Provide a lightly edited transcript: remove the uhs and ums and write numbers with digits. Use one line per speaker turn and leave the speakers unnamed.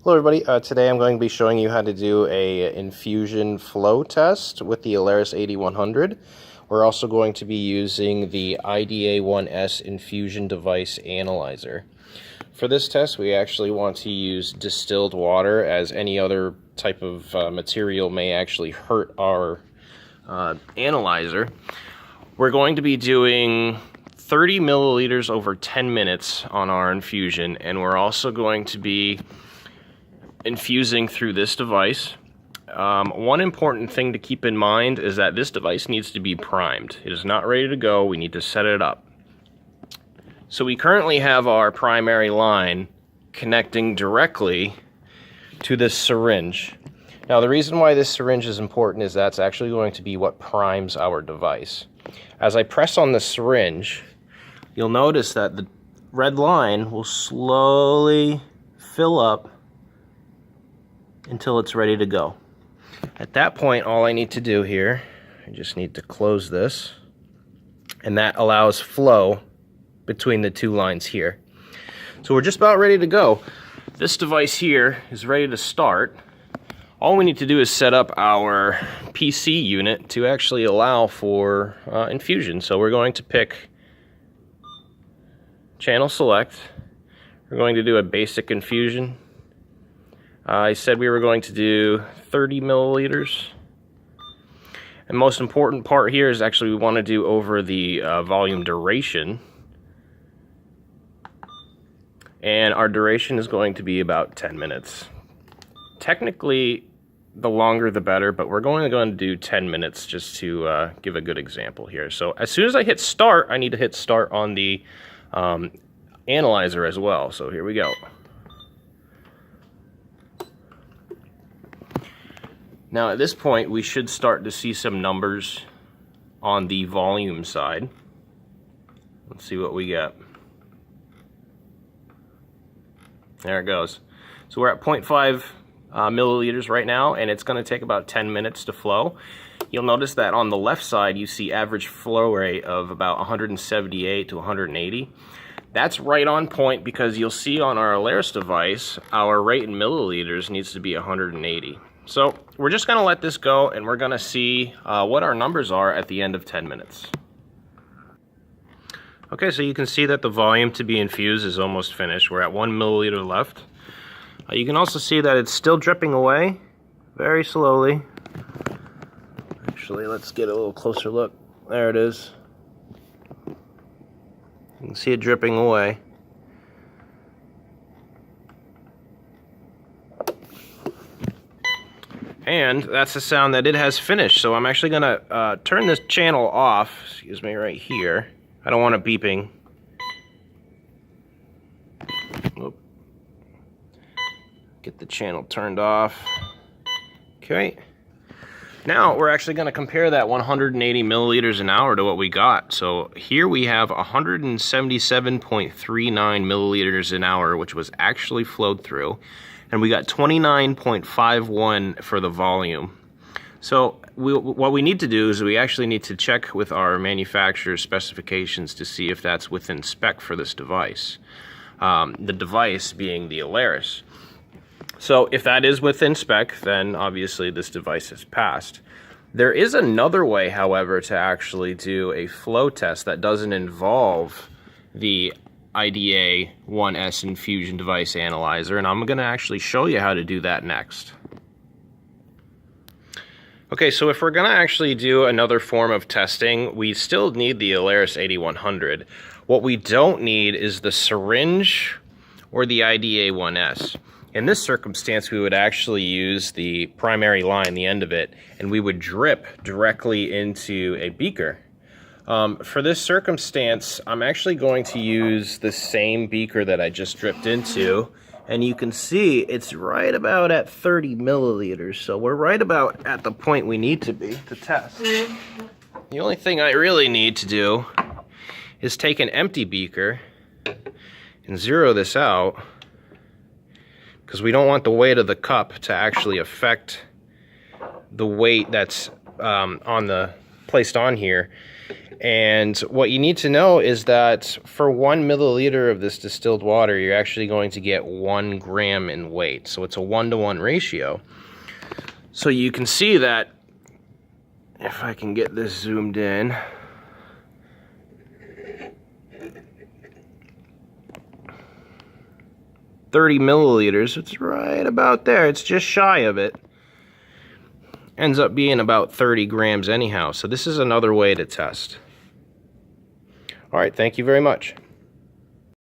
Hello everybody, today I'm going to be showing you how to do a infusion flow test with the Alaris 8100. We're also going to be using the IDA1S infusion device analyzer. For this test we actually want to use distilled water, as any other type of material may actually hurt our analyzer. We're going to be doing 30 milliliters over 10 minutes on our infusion, and we're also going to be infusing through this device. One important thing to keep in mind is that this device needs to be primed. It is not ready to go. We need to set it up. So we currently have our primary line connecting directly to this syringe. Now the reason why this syringe is important is that's actually going to be what primes our device. As I press on the syringe, you'll notice that the red line will slowly fill up until it's ready to go. At that point, all I need to do here, I just need to close this, and that allows flow between the two lines here. So we're just about ready to go. This device here is ready to start. All we need to do is set up our PC unit to actually allow for infusion. So we're going to pick channel select. We're going to do a basic infusion. I said we were going to do 30 milliliters. And most important part here is actually we want to do over the volume duration. And our duration is going to be about 10 minutes. Technically, the longer the better, but we're going to do 10 minutes just to give a good example here. So as soon as I hit start, I need to hit start on the analyzer as well. So here we go. Now at this point, we should start to see some numbers on the volume side. Let's see what we get. There it goes. So we're at 0.5 milliliters right now, and it's going to take about 10 minutes to flow. You'll notice that on the left side you see average flow rate of about 178 to 180. That's right on point, because you'll see on our Alaris device our rate in milliliters needs to be 180. So we're just going to let this go, and we're going to see what our numbers are at the end of 10 minutes. Okay, so you can see that the volume to be infused is almost finished. We're at 1 milliliter left. You can also see that it's still dripping away very slowly. Actually, let's get a little closer look. There it is. You can see it dripping away. And that's the sound that it has finished. So I'm actually gonna turn this channel off, excuse me, right here. I don't want it beeping. Oop. Get the channel turned off. Okay. Now we're actually going to compare that 180 milliliters an hour to what we got. So here we have 177.39 milliliters an hour, which was actually flowed through. And we got 29.51 for the volume. So what we need to do is we actually need to check with our manufacturer's specifications to see if that's within spec for this device. The device being the Alaris. So if that is within spec, then obviously this device has passed. There is another way, however, to actually do a flow test that doesn't involve the IDA1S infusion device analyzer, and I'm going to actually show you how to do that next. Okay, so if we're going to actually do another form of testing, we still need the Alaris 8100. What we don't need is the syringe or the IDA1S. In this circumstance, we would actually use the primary line, the end of it, and we would drip directly into a beaker. For this circumstance, I'm actually going to use the same beaker that I just dripped into, and you can see it's right about at 30 milliliters, so we're right about at the point we need to be to test. The only thing I really need to do is take an empty beaker and zero this out, because we don't want the weight of the cup to actually affect the weight that's placed on here. And what you need to know is that for 1 milliliter of this distilled water, you're actually going to get 1 gram in weight. So it's a 1-to-1 ratio. So you can see that, if I can get this zoomed in, $30 milliliters, it's right about there, it's just shy of it. Ends up being about 30 grams anyhow, so this is another way to test. All right, thank you very much.